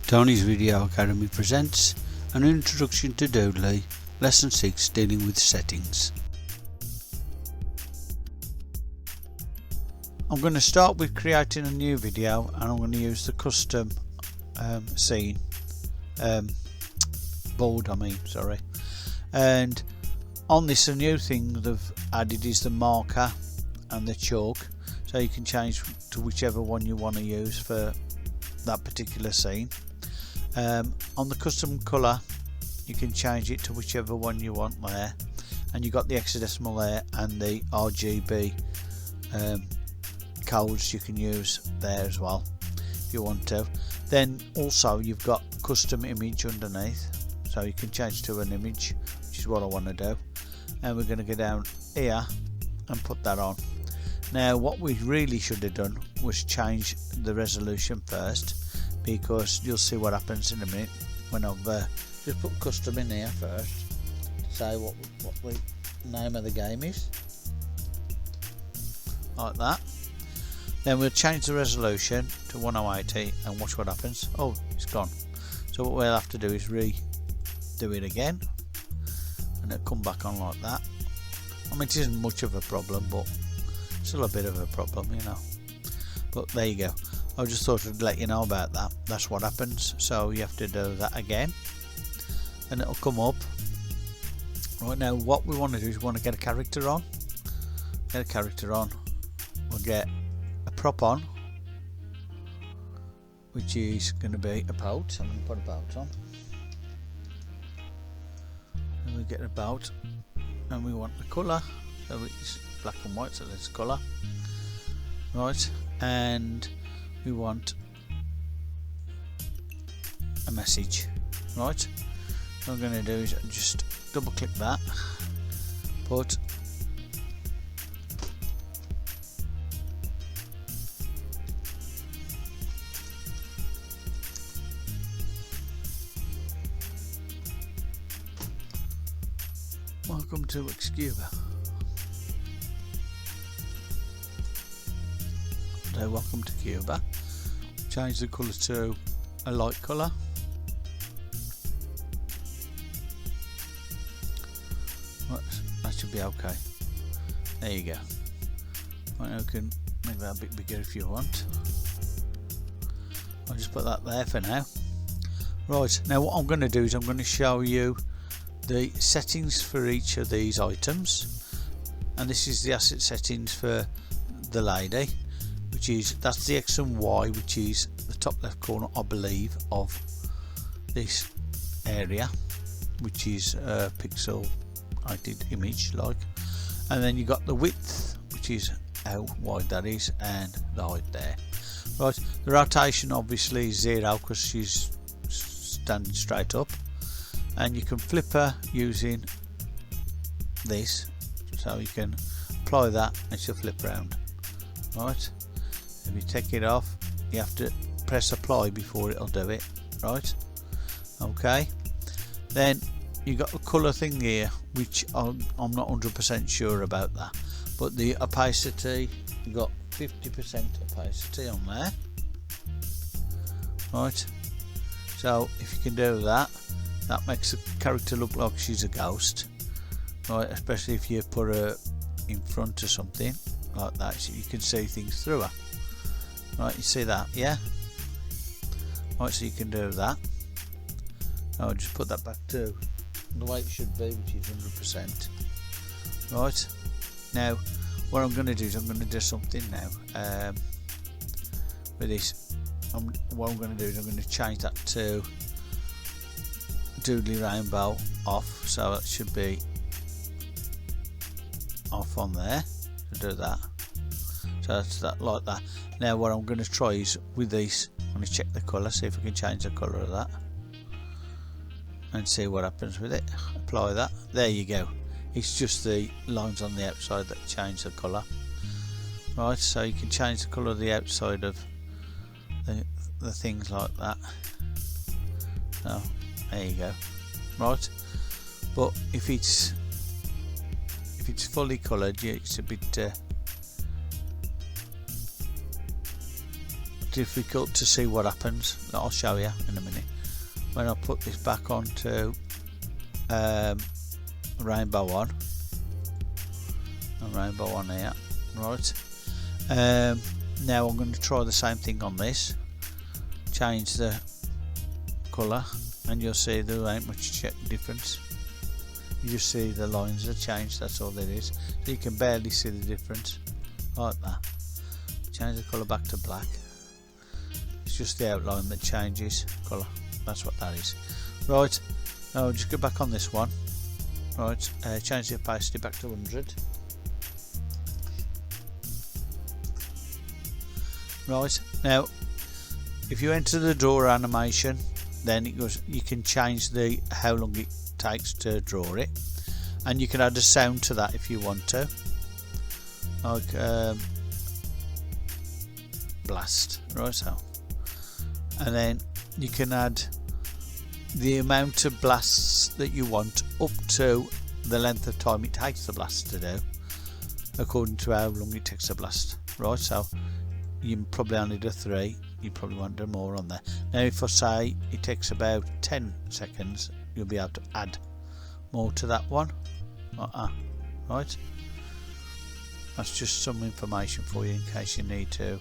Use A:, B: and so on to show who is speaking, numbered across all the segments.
A: Tony's Video Academy presents an introduction to Doodly, Lesson 6, dealing with settings. I'm going to start with creating a new video, and I'm going to use the custom scene board. And on this, a new thing they've added is the marker and the chalk, so you can change to whichever one you want to use for that particular scene. On the custom colour, you can change it to whichever one you want there, and you got the hexadecimal there and the RGB codes you can use there as well if you want to. Then also you've got custom image underneath, so you can change to an image, which is what I want to do. And we're going to go down here and put that on. Now what we really should have done was change the resolution first, because you'll see what happens in a minute when I've just put custom in here first to say what the name of the game is, like that. Then we'll change the resolution to 1080 and watch what happens. Oh, it's gone. So what we'll have to do is redo it again, and it'll come back on like that. I mean, it isn't much of a problem, but still a bit of a problem, you know. But there you go. I just thought I'd let you know about that. That's what happens. So you have to do that again, and it'll come up. Right, now what we want to do is we want to get a character on. We'll get a prop on, which is going to be a boat. I'm going to put a boat on. And we get a boat, and we want the colour. So it's black and white, so there's colour. Right, and we want a message. Right, what I'm going to do is just double click that, put welcome to Xcuba. So welcome to Cuba. Change the colour to a light colour. Right, that should be okay. There you go. Right, now we can make that a bit bigger if you want. I'll just put that there for now. Right, now what I'm going to do is I'm going to show you the settings for each of these items, and this is the asset settings for the lady, which is, that's the X and Y, which is the top left corner, I believe, of this area, which is a pixelated image like. And then you got the width, which is how wide that is, and the height there. Right, the rotation obviously is 0 because she's standing straight up, and you can flip her using this, so you can apply that and she'll flip round. Right, if you take it off, you have to press apply before it'll do it. Right, okay. Then you got the colour thing here, which I'm not 100% sure about that, but the opacity, you got 50% opacity on there. Right, so if you can do that, that makes the character look like she's a ghost. Right, especially if you put her in front of something like that, so you can see things through her. Right, you see that, yeah? Right, so you can do that. I'll just put that back to the way it should be, which is 100%. Right, now what I'm going to do is I'm going to do something now with this. What I'm going to do is I'm going to change that to Doodly Rainbow off, so it should be off on there. To do that, so that's that, like that. Now what I'm going to try is with these, I'm going to check the colour, see if I can change the colour of that, and see what happens with it. Apply that. There you go. It's just the lines on the outside that change the colour. Right, so you can change the colour of the outside of the things like that. So there you go. Right, but if it's fully coloured, yeah, it's a bit difficult to see what happens. I'll show you in a minute. When I put this back onto rainbow on here, right. Now I'm going to try the same thing on this. Change the colour, and you'll see there ain't much difference. You just see the lines have changed, that's all it is. So you can barely see the difference, like that. Change the colour back to black. It's just the outline that changes colour. That's what that is. Right, now I'll just go back on this one. Right, change the opacity back to 100. Right, now if you enter the draw animation, then it goes, you can change the how long it takes to draw it, and you can add a sound to that if you want to, like blast, right, so, and then you can add the amount of blasts that you want up to the length of time it takes the blast to do, according to how long it takes to blast, right. So you probably only do 3, you probably won't do more on there. Now if I say it takes about 10 seconds, you'll be able to add more to that one, right. That's just some information for you in case you need to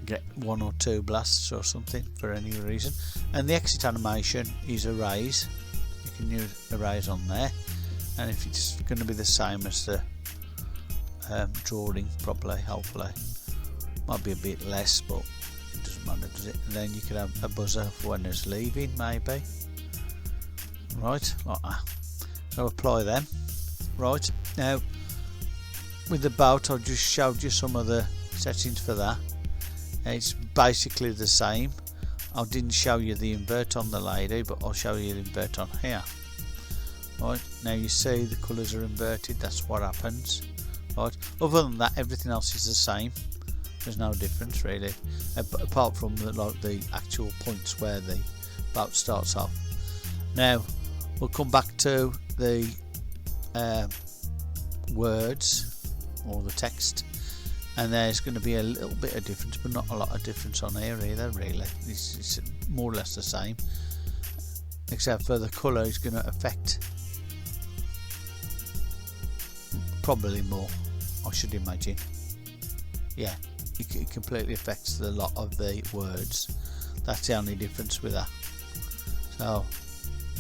A: get 1 or 2 blasts or something for any reason. And the exit animation is erase. You can use erase on there, and if it's going to be the same as the drawing properly, hopefully. Might be a bit less, but it doesn't matter, does it? And then you can have a buzzer for when it's leaving, maybe. Right, like that. So apply them. Right, now with the boat, I've just showed you some of the settings for that. It's basically the same. I didn't show you the invert on the lady, but I'll show you the invert on here. Right, now you see the colours are inverted, that's what happens. Right, other than that, everything else is the same. There's no difference really, apart from the actual points where the boat starts off. Now we'll come back to the words or the text, and there's going to be a little bit of difference, but not a lot of difference on here either really. It's more or less the same, except for the colour is going to affect probably more, I should imagine. Yeah, it completely affects the lot of the words. That's the only difference with that. So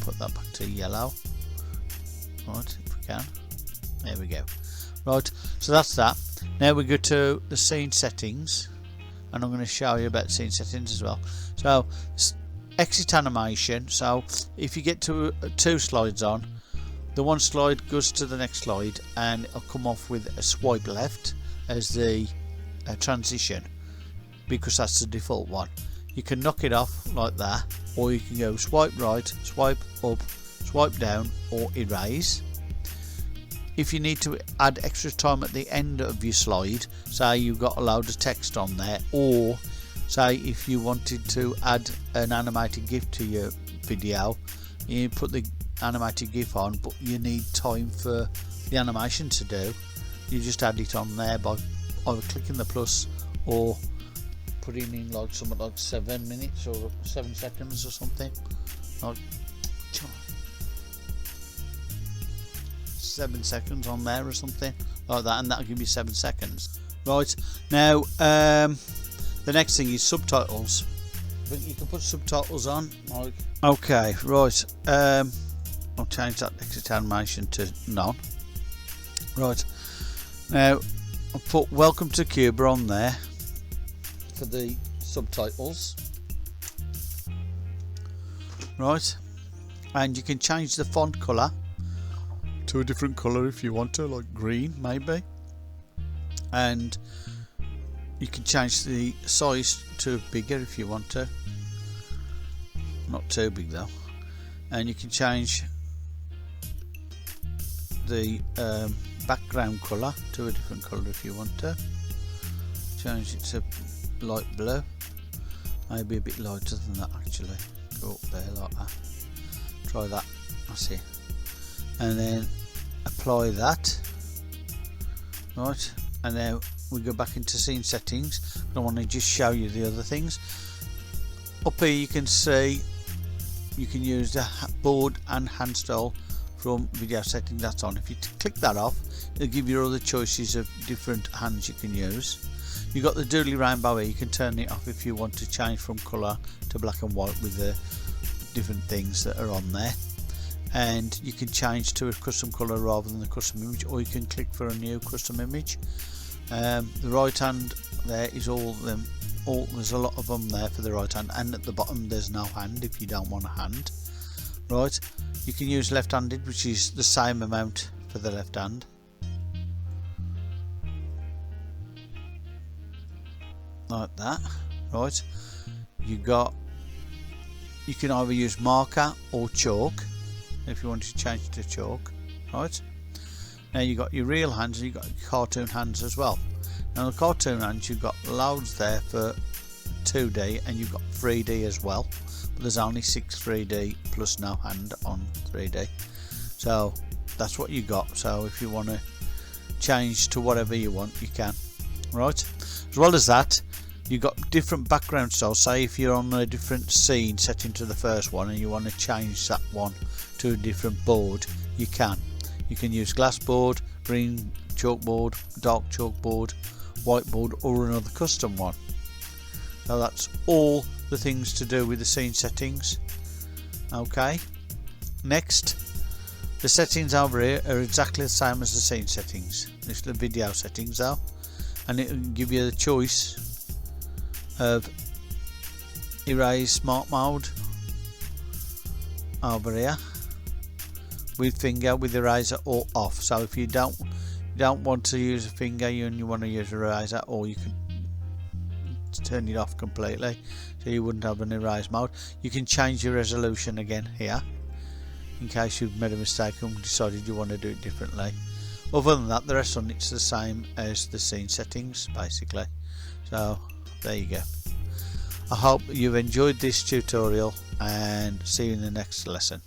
A: put that back to yellow, right, if we can. There we go. Right, so that's that. Now we go to the scene settings, and I'm going to show you about scene settings as well. So exit animation. So if you get to 2 slides on, the one slide goes to the next slide, and it'll come off with a swipe left as the transition, because that's the default one. You can knock it off like that, or you can go swipe right, swipe up, swipe down, or erase. If you need to add extra time at the end of your slide, say you've got a load of text on there, or say if you wanted to add an animated GIF to your video, you put the animated GIF on, but you need time for the animation to do, you just add it on there by either clicking the plus or putting in like something like 7 minutes or 7 seconds or something, like 7 seconds on there or something like that, and that'll give you 7 seconds. Right, now the next thing is subtitles. You can put subtitles on, like, okay, right, I'll change that exit animation to none. Right, now I'll put welcome to Cuba on there for the subtitles. Right, and you can change the font colour to a different colour if you want to, like green maybe, and you can change the size to bigger if you want to, not too big though, and you can change the background colour to a different colour if you want to. Change it to light blue, maybe a bit lighter than that actually, go up there like that, try that, that's it, and then apply that. Right, and now we go back into scene settings. I want to just show you the other things. Up here you can see you can use the board and hand style from video settings. That's on. If you click that off, it'll give you other choices of different hands you can use. You've got the Doodly rainbow here. You can turn it off if you want to change from colour to black and white with the different things that are on there, and you can change to a custom colour rather than the custom image, or you can click for a new custom image. The right hand there is there's a lot of them there for the right hand, and at the bottom there's no hand if you don't want a hand. Right, you can use left-handed, which is the same amount for the left hand. Like that. Right, you can either use marker or chalk if you want to change it to chalk. Right, now you got your real hands and you got your cartoon hands as well. Now the cartoon hands, you've got loads there for 2D and you've got 3D as well, but there's only 6 3D plus no hand on 3D, so that's what you got. So if you want to change to whatever you want, you can. Right, as well as that, you've got different background styles. Say if you're on a different scene set into the first one and you want to change that one to a different board, you can. You can use glass board, green chalkboard, dark chalkboard, whiteboard, or another custom one. Now that's all the things to do with the scene settings. Okay, next, the settings over here are exactly the same as the scene settings. This is the video settings though, and it will give you the choice of erase smart mode over here with finger, with eraser, or off. So if you don't want to use a finger and you want to use eraser, or you can turn it off completely so you wouldn't have an erase mode. You can change your resolution again here in case you've made a mistake and decided you want to do it differently. Other than that, the rest on it's the same as the scene settings basically. So there you go. I hope you've enjoyed this tutorial, and see you in the next lesson.